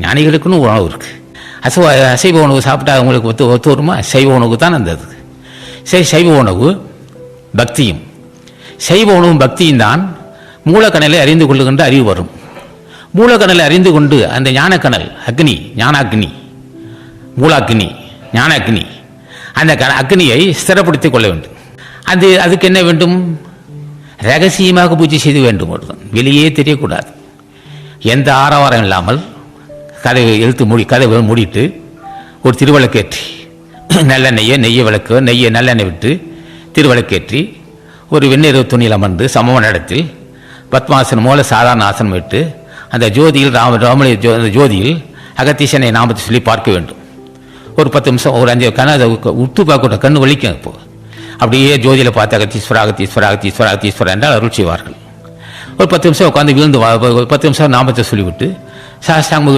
ஞானிகளுக்குன்னு உணவு இருக்குது. அசைவ உணவு சாப்பிட்டா அவங்களுக்கு ஒத்து வருமா? சைவ உணவு தான் அந்த இது. சரி, சைவ உணவு பக்தியும், சைவ உணவும் பக்தியும் தான் மூலக்கணலை அறிந்து கொள்ளுகின்ற அறிவு வரும். மூலக்கணலை அறிந்து கொண்டு அந்த ஞானக்கணல் அக்னி, ஞானாக்னி, மூலாக்னி, ஞானாக்னி, அந்த அக்னியை ஸ்திரப்படுத்திக் கொள்ள வேண்டும். அதுக்கு என்ன வேண்டும்? ரகசியமாக பூஜை செய்து வேண்டும். வெளியே தெரியக்கூடாது. எந்த ஆரவாரம் இல்லாமல் கதவை மூடிட்டு ஒரு திருவிளக்கேற்றி, நெய்யை விளக்கு, நல்லெண்ணெய் விட்டு திருவிளக்கேற்றி ஒரு வெந்நீர் துணியில் அமர்ந்து சமமான இடத்தில் பத்மாசனம் மூல சாதாரண ஆசனம் விட்டு அந்த ஜோதியில் அந்த ஜோதியில் அகத்தீசனை நாமத்தை சொல்லி பார்க்க வேண்டும். ஒரு 10 நிமிஷம், ஒரு 5 கண்ணை உத்து பார்க்கட்டும், கண்ணு வலிக்கும். இப்போ அப்படியே ஜோதியில் பார்த்து அகத்தீஸ்வரா அகத்தீஸ்வரா அகத்தீஸ்வரா அகத்தீஸ்வரா என்றால் அருள் செய்வார்கள். ஒரு 10 நிமிஷம் உட்காந்து விழுந்து 10 நிமிஷம் நாமத்தை சொல்லிவிட்டு சாஷ்டாங்க